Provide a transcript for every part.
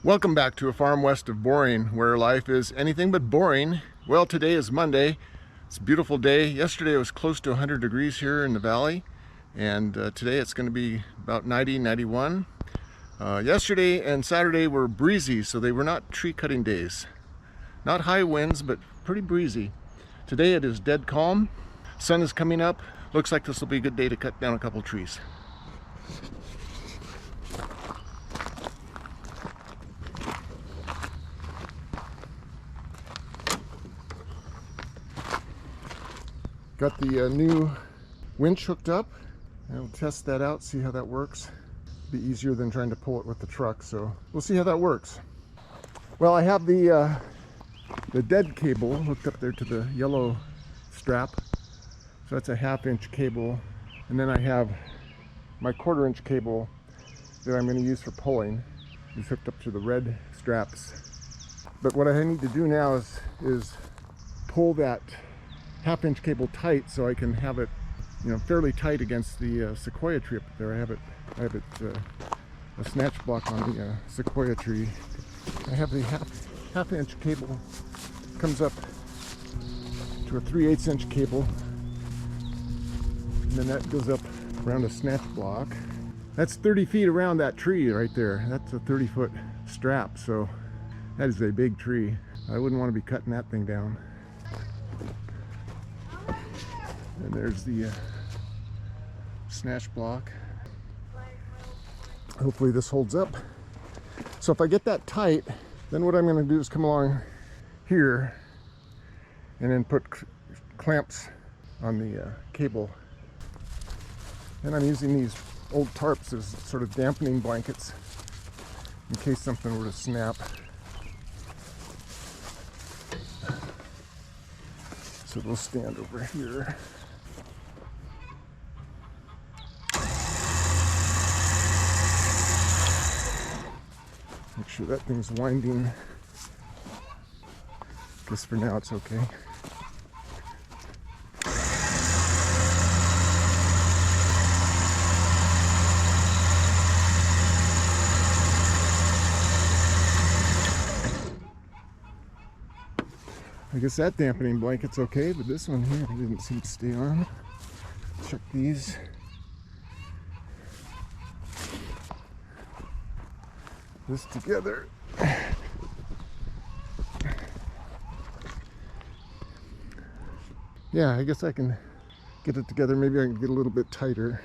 Welcome back to a farm west of Boring, where life is anything but boring. Well, today is Monday. It's a beautiful day. Yesterday it was close to 100 degrees here in the valley, and today it's going to be about 90, 91. Yesterday and Saturday were breezy, so they were not tree cutting days. Not high winds, but pretty breezy. Today it is dead calm. Sun is coming up. Looks like this will be a good day to cut down a couple trees. Got the new winch hooked up. I'll test that out, see how that works. Be easier than trying to pull it with the truck, so we'll see how that works. Well, I have the dead cable hooked up there to the yellow strap. So that's a 1/2-inch cable. And then I have my 1/4-inch cable that I'm going to use for pulling. It's hooked up to the red straps. But what I need to do now is pull that 1/2-inch cable tight so I can have it, fairly tight against the sequoia tree up there. I have it a snatch block on the sequoia tree. I have the half-inch cable comes up to a 3/8-inch cable, and then that goes up around a snatch block. That's 30 feet around that tree right there. That's a 30-foot strap, so that is a big tree. I wouldn't want to be cutting that thing down. And there's the snatch block. Hopefully this holds up. So if I get that tight, then what I'm going to do is come along here and then put clamps on the cable. And I'm using these old tarps as sort of dampening blankets in case something were to snap. So they'll stand over here. Make sure that thing's winding. Guess for now it's okay. I guess that dampening blanket's okay, but this one here didn't seem to stay on. Check these. This together. Yeah, I guess I can get it together. Maybe I can get a little bit tighter.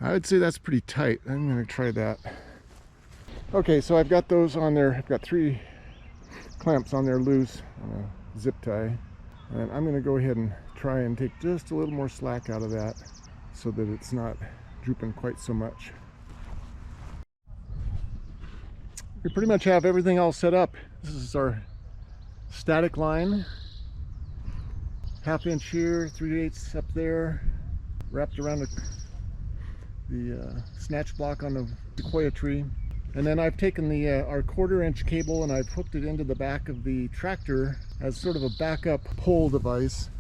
I would say that's pretty tight. I'm going to try that. Okay, so I've got those on there. I've got 3 clamps on there loose on a zip tie, and I'm going to go ahead and try and take just a little more slack out of that so that it's not drooping quite so much. We pretty much have everything all set up. This is our static line, 1/2 inch here, 3/8 up there, wrapped around the snatch block on the sequoia tree. And then I've taken the our 1/4-inch cable and I've hooked it into the back of the tractor as sort of a backup pole device.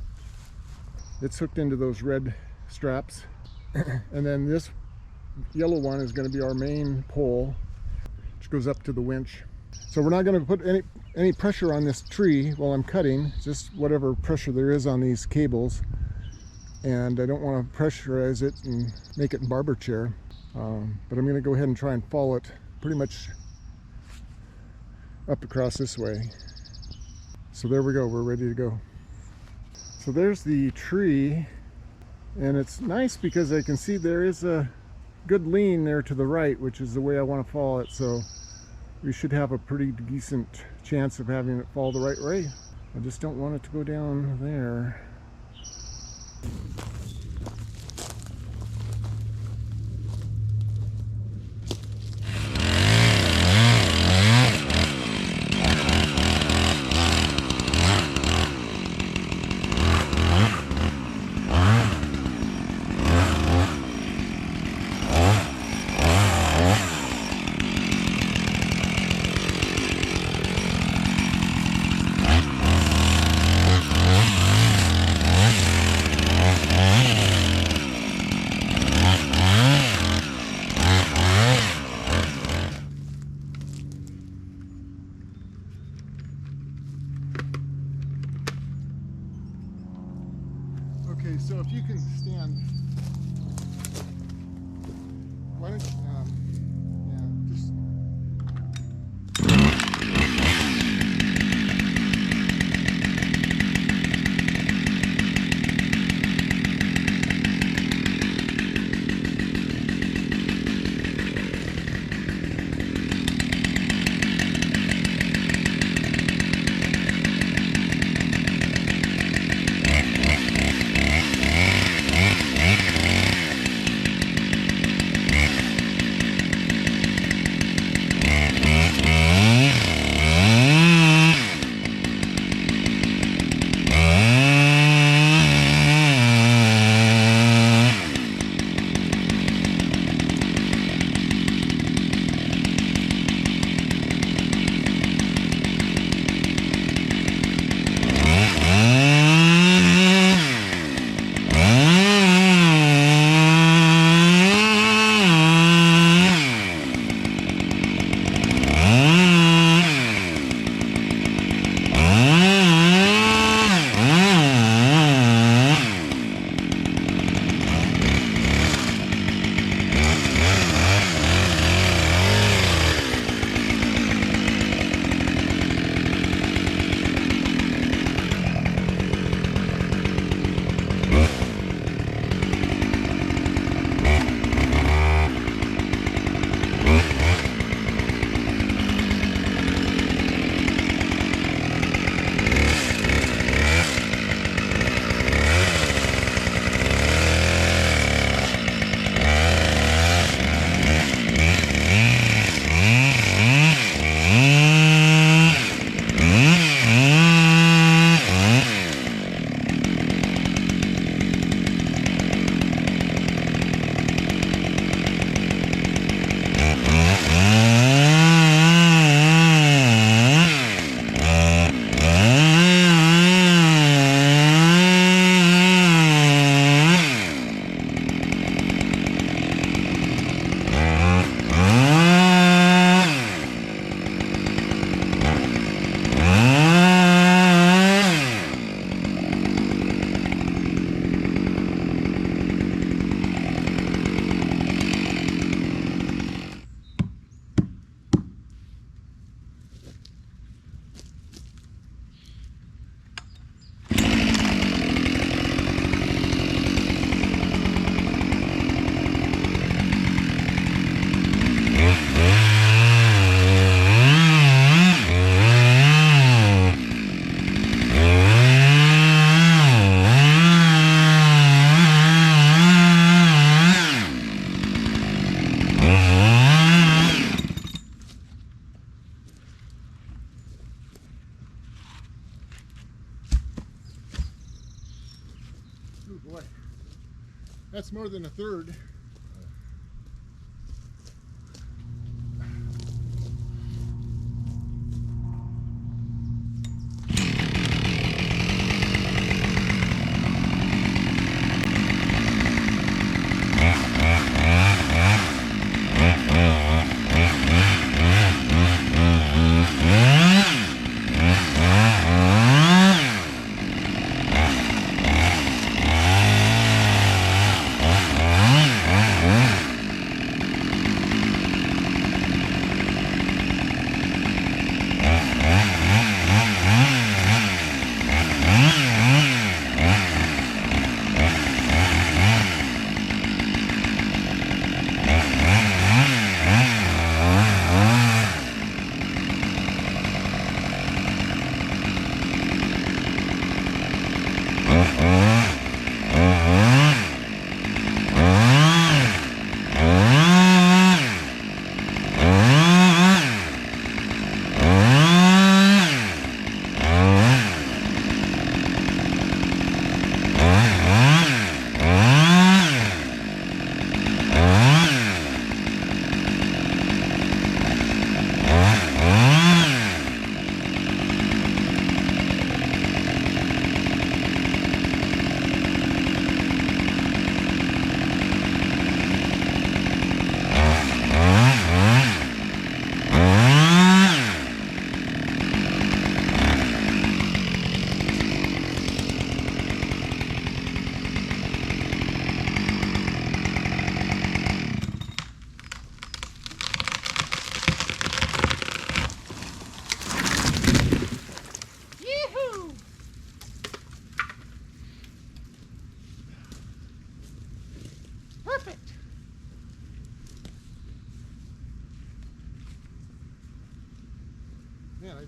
It's hooked into those red straps. And then this yellow one is going to be our main pole, which goes up to the winch. So we're not going to put any pressure on this tree while I'm cutting, just whatever pressure there is on these cables. And I don't want to pressurize it and make it in barber chair. But I'm going to go ahead and try and follow it pretty much up across this way. So there we go, we're ready to go. So there's the tree, and it's nice because I can see there is a good lean there to the right, which is the way I want to follow it. So we should have a pretty decent chance of having it fall the right way. I just don't want it to go down there. So if you can stand, why don't you, yeah, just. Oh boy, that's more than a third.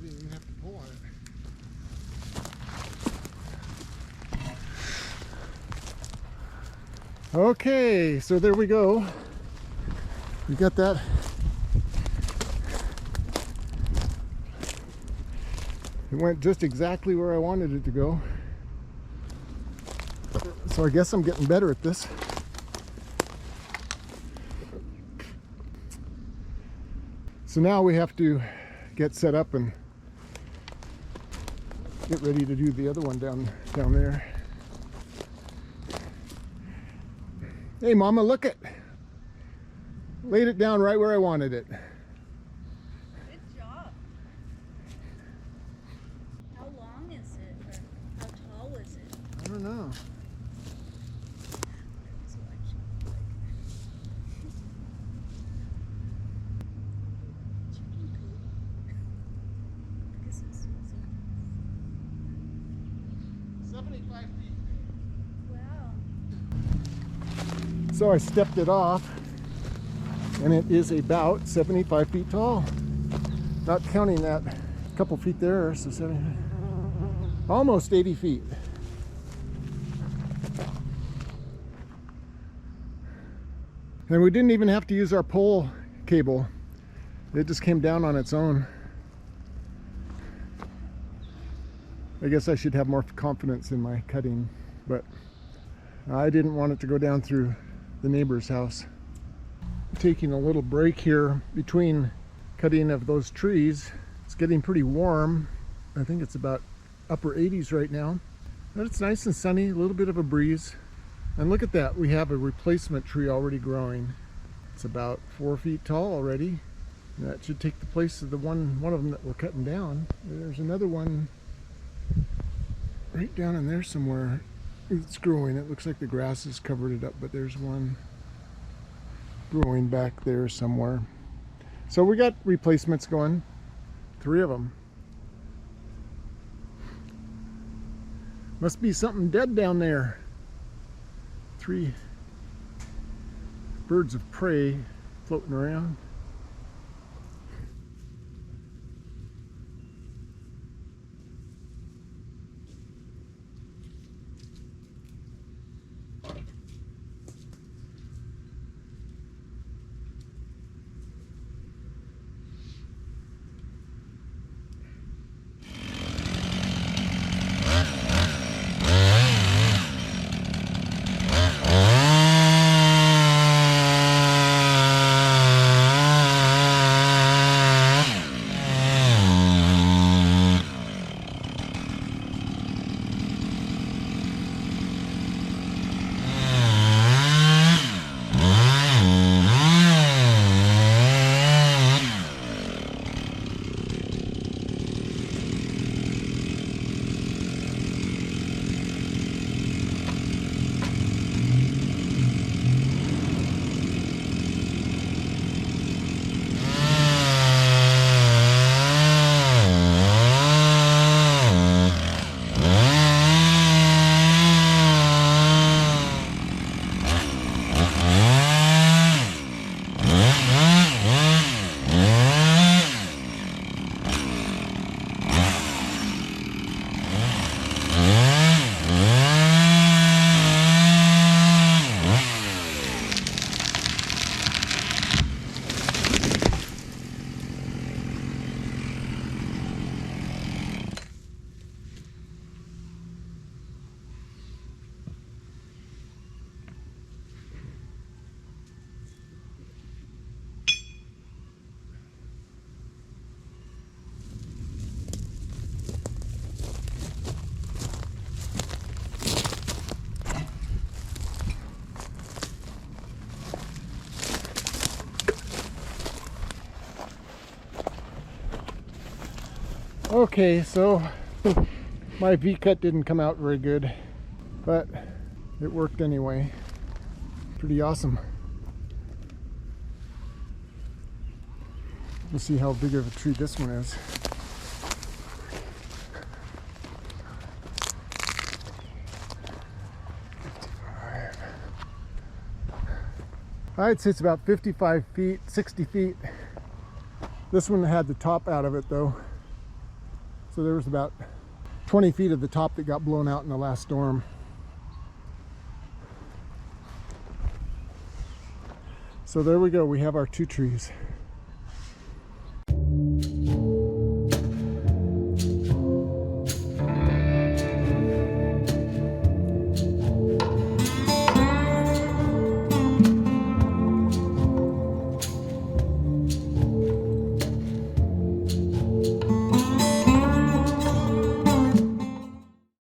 didn't even have to pull on it. Okay, so there we go. We got that. It went just exactly where I wanted it to go. So I guess I'm getting better at this. So now we have to get set up and get ready to do the other one down there. Hey Mama, look it. Laid it down right where I wanted it. Good job. How long is it? Or how tall is it? I don't know. Chicken coop. This is 75 feet. wow. So I stepped it off, and it is about 75 feet tall. Not counting that couple feet there, so 70, almost 80 feet. And we didn't even have to use our pole cable. It just came down on its own. I guess I should have more confidence in my cutting, but I didn't want it to go down through the neighbor's house. Taking a little break here between cutting of those trees. It's getting pretty warm. I think it's about upper 80s right now, but it's nice and sunny, a little bit of a breeze. And look at that, we have a replacement tree already growing. It's about 4 feet tall already. And that should take the place of the one of them that we're cutting down. There's another one right down in there somewhere. It's growing. It looks like the grass has covered it up, but there's one growing back there somewhere. So we got replacements going, 3 of them. Must be something dead down there. 3 birds of prey floating around. Okay, so my V-cut didn't come out very good, but it worked anyway. Pretty awesome. We'll see how big of a tree this one is. I'd say it's about 55 feet, 60 feet. This one had the top out of it though. So there was about 20 feet of the top that got blown out in the last storm. So there we go, we have our 2 trees.